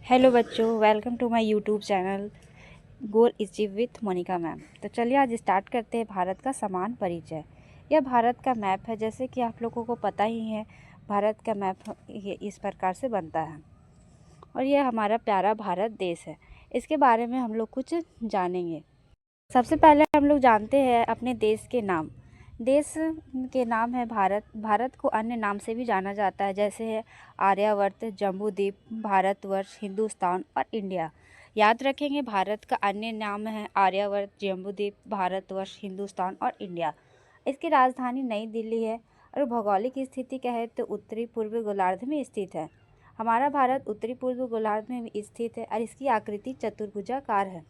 Hello बच्चों, welcome to my YouTube channel goal achieve with Monica ma'am. तो चलिए आज स्टार्ट करते हैं भारत का समान परिचय। यह भारत का मैप है। जैसे कि आप लोगों को पता ही है, भारत का मैप ये इस प्रकार से बनता है और यह हमारा प्यारा भारत देश है। इसके बारे में हम लोग कुछ जानेंगे। सबसे पहले हम लोग जानते हैं अपने देश के नाम। देश के नाम है भारत। भारत को अन्य नाम से भी जाना जाता है, जैसे है आर्यावर्त, जम्बूद्वीप, भारतवर्ष, हिंदुस्तान और इंडिया। याद रखेंगे, भारत का अन्य नाम है आर्यावर्त, जम्बूद्वीप, भारतवर्ष, हिंदुस्तान और इंडिया। इसकी राजधानी नई दिल्ली है और भौगोलिक स्थिति क्या है तो उत्तरी पूर्वी गोलार्ध में स्थित है। हमारा भारत उत्तरी पूर्वी गोलार्ध में स्थित है और इसकी आकृति चतुर्भुजाकार है,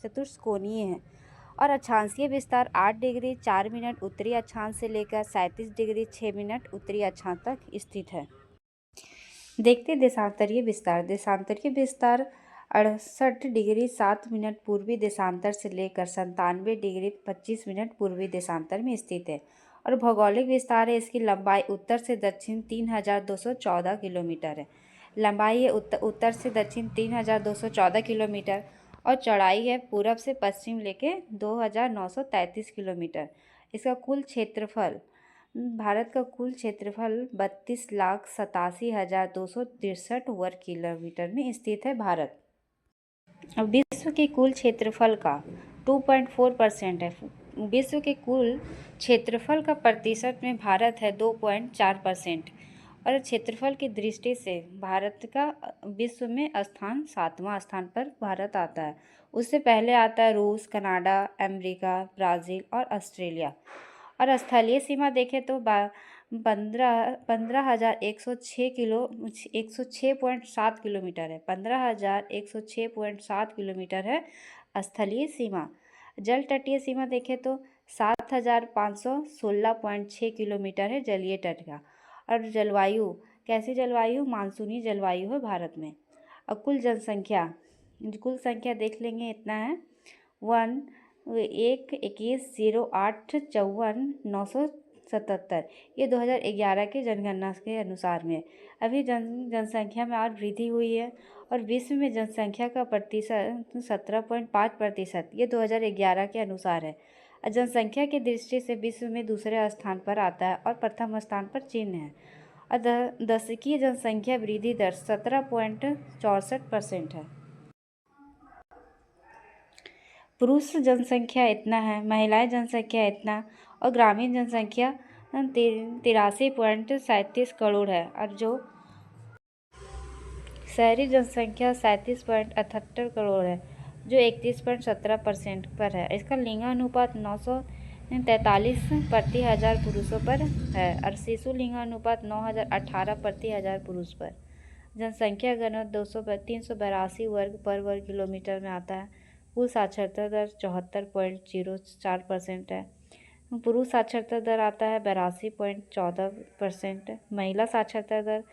चतुष्कोणीय है और अक्षांशीय विस्तार 8 डिग्री 4 मिनट उत्तरी अक्षांश से लेकर 37 डिग्री 6 मिनट उत्तरी अक्षांश तक स्थित है। देखते देशांतरीय विस्तार। देशांतरीय विस्तार 68 डिग्री 7 मिनट पूर्वी देशांतर से लेकर 97 डिग्री 25 मिनट पूर्वी देशांतर में स्थित है। और भौगोलिक विस्तार है, इसकी लंबाई उत्तर से दक्षिण 3214 किलोमीटर है। लंबाई है उत्तर से दक्षिण 3214 किलोमीटर और चौड़ाई है पूरब से पश्चिम लेके 2933 किलोमीटर। इसका कुल क्षेत्रफल, भारत का कुल क्षेत्रफल 32,87,263 वर्ग किलोमीटर में स्थित है भारत। अब विश्व के कुल क्षेत्रफल का 2.4% है। विश्व के कुल क्षेत्रफल का प्रतिशत में भारत है 2.4%। और क्षेत्रफल की दृष्टि से भारत का विश्व में स्थान 7वां स्थान पर भारत आता है। उससे पहले आता है रूस, कनाडा, अमेरिका, ब्राज़ील और ऑस्ट्रेलिया। और स्थलीय सीमा देखें तो 106.7 किलोमीटर है। 15,106.7 किलोमीटर है स्थलीय सीमा। जल तटीय सीमा देखें तो 7,516.6 किलोमीटर है जलीय तट का। और जलवायु, कैसी जलवायु? मानसूनी जलवायु है भारत में। अब कुल जनसंख्या, कुल संख्या देख लेंगे, इतना है 1,21,08,54,977। ये 2011 के जनगणना के अनुसार में। अभी जनसंख्या में और वृद्धि हुई है और विश्व में जनसंख्या का प्रतिशत 17.5%। ये 2011 के अनुसार है। जनसंख्या की दृष्टि से विश्व में दूसरे स्थान पर आता है और प्रथम स्थान पर चीन है। और दशकीय जनसंख्या वृद्धि दर 17.64% है। पुरुष जनसंख्या इतना है, महिलाएं जनसंख्या इतना और ग्रामीण जनसंख्या 83.37 करोड़ है। और जो शहरी जनसंख्या 37.78 करोड़ है, जो 31.17% पर है। इसका लिंगानुपात 943 प्रति हजार पुरुषों पर है और शिशु लिंगानुपात 9,018 प्रति हजार पुरुष पर। जनसंख्या घनत्व 382 वर्ग किलोमीटर में आता है। कुल साक्षरता दर 74.04% है। पुरुष साक्षरता दर आता है 82.14%। महिला साक्षरता दर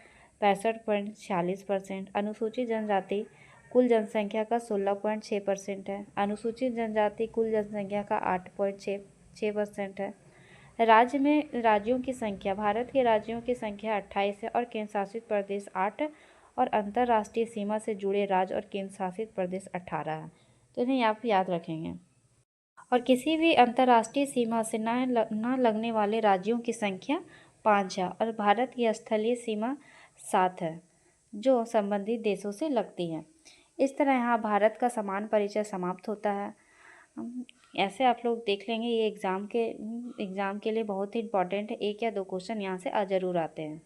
65.46%। अनुसूचित जनजाति कुल जनसंख्या का 16.6% है। अनुसूचित जनजाति कुल जनसंख्या का 8.6% है। राज्य में राज्यों की संख्या, भारत के राज्यों की संख्या 28 है और केंद्र शासित प्रदेश 8 और अंतर्राष्ट्रीय सीमा से जुड़े राज्य और केंद्र शासित प्रदेश 18 है। तो इन्हें आप याद रखेंगे। और किसी भी अंतर्राष्ट्रीय सीमा से न लगने वाले राज्यों की संख्या 5 है और भारत की स्थलीय सीमा 7 है जो संबंधित देशों से लगती है। इस तरह यहाँ भारत का समान परिचय समाप्त होता है। ऐसे आप लोग देख लेंगे, ये एग्ज़ाम के लिए बहुत ही इम्पॉर्टेंट है। 1 या 2 क्वेश्चन यहाँ से ज़रूर आते हैं।